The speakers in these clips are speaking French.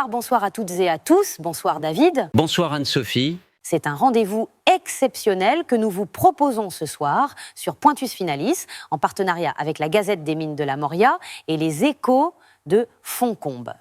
Bonsoir à toutes et à tous. Bonsoir David. Bonsoir Anne-Sophie. C'est un rendez-vous exceptionnel que nous vous proposons ce soir sur Pointus Finalis, en partenariat avec la Gazette des Mines de la Moria et les Échos de Fontcombe.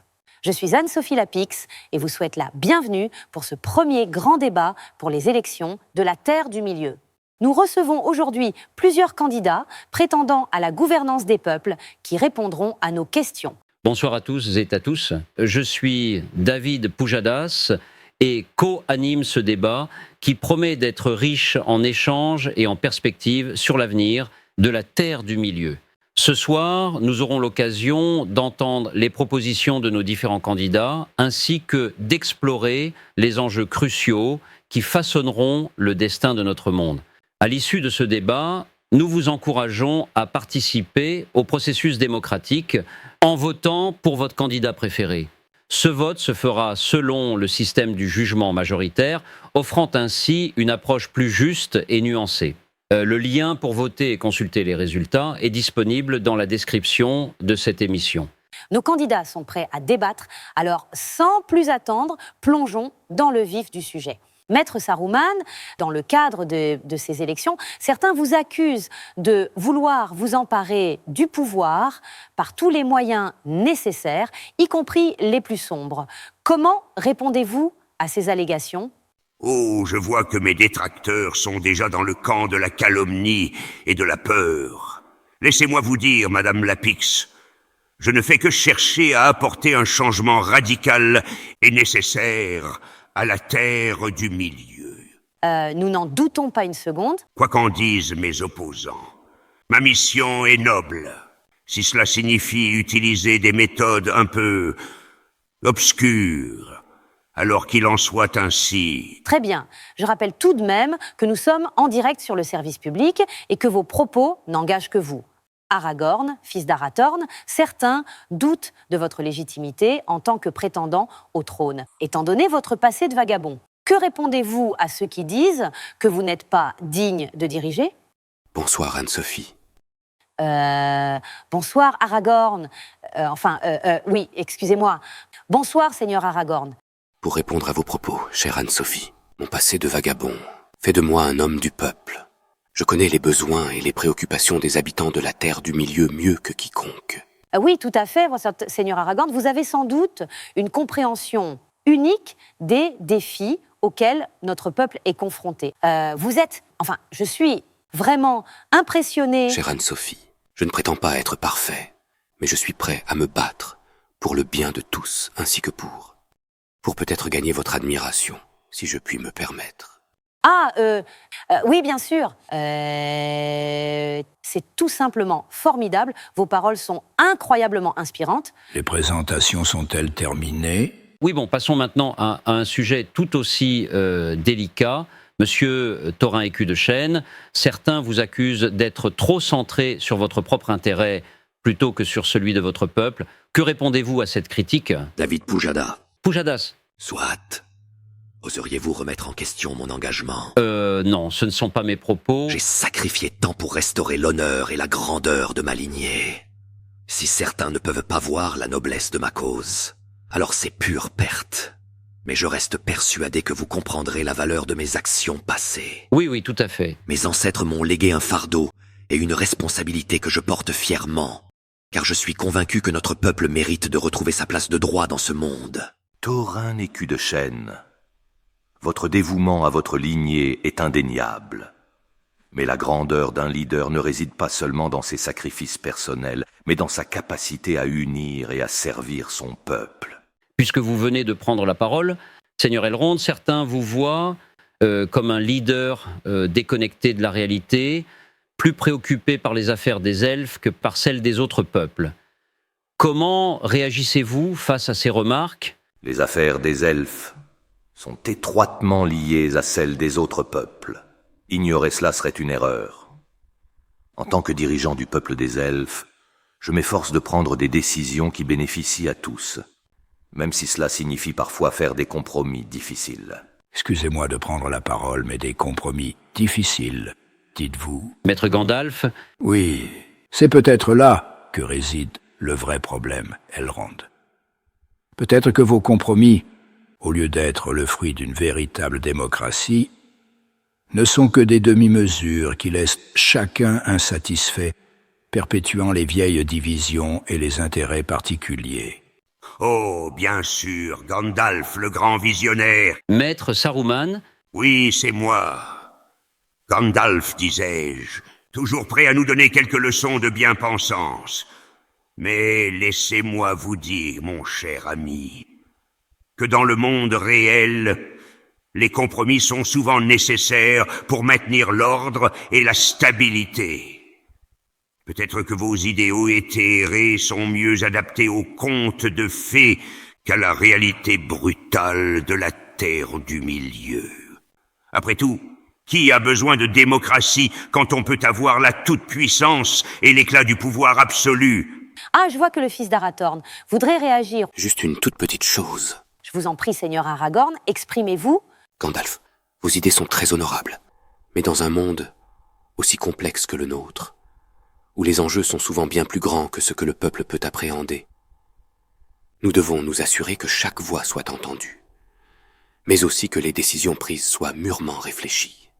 Je suis Anne-Sophie Lapix et vous souhaite la bienvenue pour ce premier grand débat pour les élections de la Terre du Milieu. Nous recevons aujourd'hui plusieurs candidats prétendant à la gouvernance des peuples qui répondront à nos questions. Bonsoir à tous et à tous. Je suis David Pujadas et co-anime ce débat qui promet d'être riche en échanges et en perspectives sur l'avenir de la Terre du Milieu. Ce soir, nous aurons l'occasion d'entendre les propositions de nos différents candidats ainsi que d'explorer les enjeux cruciaux qui façonneront le destin de notre monde. À l'issue de ce débat, nous vous encourageons à participer au processus démocratique en votant pour votre candidat préféré. Ce vote se fera selon le système du jugement majoritaire, offrant ainsi une approche plus juste et nuancée. Le lien pour voter et consulter les résultats est disponible dans la description de cette émission. Nos candidats sont prêts à débattre, alors sans plus attendre, plongeons dans le vif du sujet. Maître Saruman, dans le cadre de ces élections, certains vous accusent de vouloir vous emparer du pouvoir par tous les moyens nécessaires, y compris les plus sombres. Comment répondez-vous à ces allégations ? Oh, je vois que mes détracteurs sont déjà dans le camp de la calomnie et de la peur. Laissez-moi vous dire, Madame Lapix, je ne fais que chercher à apporter un changement radical et nécessaire à la Terre du Milieu. Nous n'en doutons pas une seconde. Quoi qu'en disent mes opposants, ma mission est noble. Si cela signifie utiliser des méthodes un peu obscures, alors qu'il en soit ainsi. Très bien. Je rappelle tout de même que nous sommes en direct sur le service public et que vos propos n'engagent que vous. Aragorn, fils d'Arathorn, certains doutent de votre légitimité en tant que prétendant au trône. Étant donné votre passé de vagabond, que répondez-vous à ceux qui disent que vous n'êtes pas digne de diriger ? Bonsoir Anne-Sophie. Bonsoir Aragorn. Oui, excusez-moi. Bonsoir, Seigneur Aragorn. Pour répondre à vos propos, chère Anne-Sophie, mon passé de vagabond fait de moi un homme du peuple. Je connais les besoins et les préoccupations des habitants de la Terre du Milieu mieux que quiconque. Oui, tout à fait, Seigneur Aragorn. Vous avez sans doute une compréhension unique des défis auxquels notre peuple est confronté. Je suis vraiment impressionné. Chère Anne-Sophie, je ne prétends pas être parfait, mais je suis prêt à me battre pour le bien de tous, ainsi que pour peut-être gagner votre admiration, si je puis me permettre. Oui, bien sûr. C'est tout simplement formidable. Vos paroles sont incroyablement inspirantes. Les présentations sont-elles terminées ? Oui, passons maintenant à un sujet tout aussi délicat. Monsieur Thorin-Écu de Chêne, certains vous accusent d'être trop centré sur votre propre intérêt plutôt que sur celui de votre peuple. Que répondez-vous à cette critique ? David Pujadas. Pujadas. Soit. Oseriez-vous remettre en question mon engagement ? Non, ce ne sont pas mes propos. J'ai sacrifié tant pour restaurer l'honneur et la grandeur de ma lignée. Si certains ne peuvent pas voir la noblesse de ma cause, alors c'est pure perte. Mais je reste persuadé que vous comprendrez la valeur de mes actions passées. Oui, tout à fait. Mes ancêtres m'ont légué un fardeau et une responsabilité que je porte fièrement, car je suis convaincu que notre peuple mérite de retrouver sa place de droit dans ce monde. Thorin-Écu de Chêne, votre dévouement à votre lignée est indéniable. Mais la grandeur d'un leader ne réside pas seulement dans ses sacrifices personnels, mais dans sa capacité à unir et à servir son peuple. Puisque vous venez de prendre la parole, Seigneur Elrond, certains vous voient comme un leader déconnecté de la réalité, plus préoccupé par les affaires des elfes que par celles des autres peuples. Comment réagissez-vous face à ces remarques ? Les affaires des elfes sont étroitement liées à celles des autres peuples. Ignorer cela serait une erreur. En tant que dirigeant du peuple des elfes, Je m'efforce de prendre des décisions qui bénéficient à tous, même si cela signifie parfois faire des compromis difficiles. Excusez-moi de prendre la parole, mais des compromis difficiles, dites-vous. Maître Gandalf, Oui, c'est peut-être là que réside le vrai problème, Elrond. Peut-être que vos compromis, au lieu d'être le fruit d'une véritable démocratie, ne sont que des demi-mesures qui laissent chacun insatisfait, perpétuant les vieilles divisions et les intérêts particuliers. Oh, bien sûr, Gandalf, le grand visionnaire. Maître Saruman, Oui, c'est moi. Gandalf, disais-je, toujours prêt à nous donner quelques leçons de bien-pensance. Mais laissez-moi vous dire, mon cher ami, que dans le monde réel, les compromis sont souvent nécessaires pour maintenir l'ordre et la stabilité. Peut-être que vos idéaux éthérés sont mieux adaptés aux contes de fées qu'à la réalité brutale de la Terre du Milieu. Après tout, qui a besoin de démocratie quand on peut avoir la toute-puissance et l'éclat du pouvoir absolu ? Ah, je vois que le fils d'Arathorn voudrait réagir. Juste une toute petite chose. Je vous en prie, Seigneur Aragorn, exprimez-vous. Gandalf, vos idées sont très honorables. Mais dans un monde aussi complexe que le nôtre, où les enjeux sont souvent bien plus grands que ce que le peuple peut appréhender, nous devons nous assurer que chaque voix soit entendue, mais aussi que les décisions prises soient mûrement réfléchies.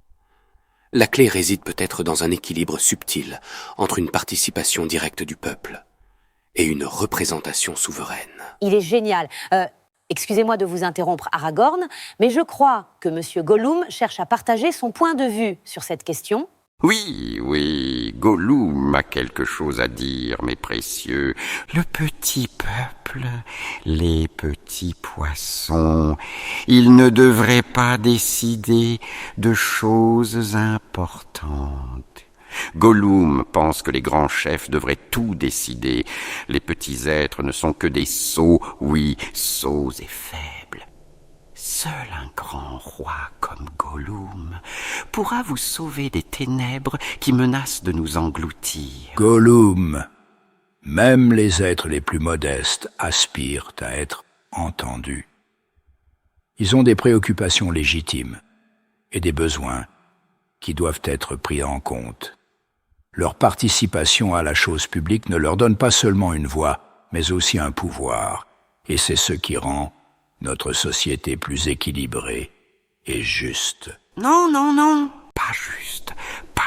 La clé réside peut-être dans un équilibre subtil entre une participation directe du peuple et une représentation souveraine. Il est génial. Excusez-moi de vous interrompre, Aragorn, mais je crois que M. Gollum cherche à partager son point de vue sur cette question. Oui, Gollum a quelque chose à dire, mes précieux. Le petit peuple, les petits poissons, ils ne devraient pas décider de choses importantes. Gollum pense que les grands chefs devraient tout décider. Les petits êtres ne sont que des sots, oui, sots et faibles. Seul un grand roi comme Gollum pourra vous sauver des ténèbres qui menacent de nous engloutir. Gollum, même les êtres les plus modestes aspirent à être entendus. Ils ont des préoccupations légitimes et des besoins qui doivent être pris en compte. Leur participation à la chose publique ne leur donne pas seulement une voix, mais aussi un pouvoir, et c'est ce qui rend notre société plus équilibrée et juste. Non, pas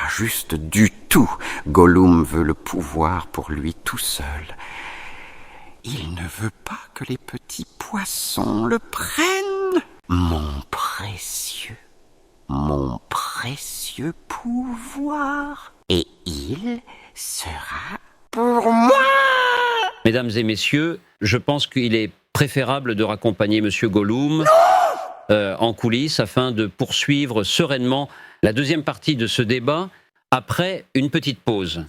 juste du tout. Gollum veut le pouvoir pour lui tout seul. Il ne veut pas que les petits poissons le prennent. Mon précieux pouvoir. Et il sera pour moi. mesdames et messieurs, je pense qu'il est préférable de raccompagner Monsieur Gollum en coulisses afin de poursuivre sereinement la deuxième partie de ce débat après une petite pause.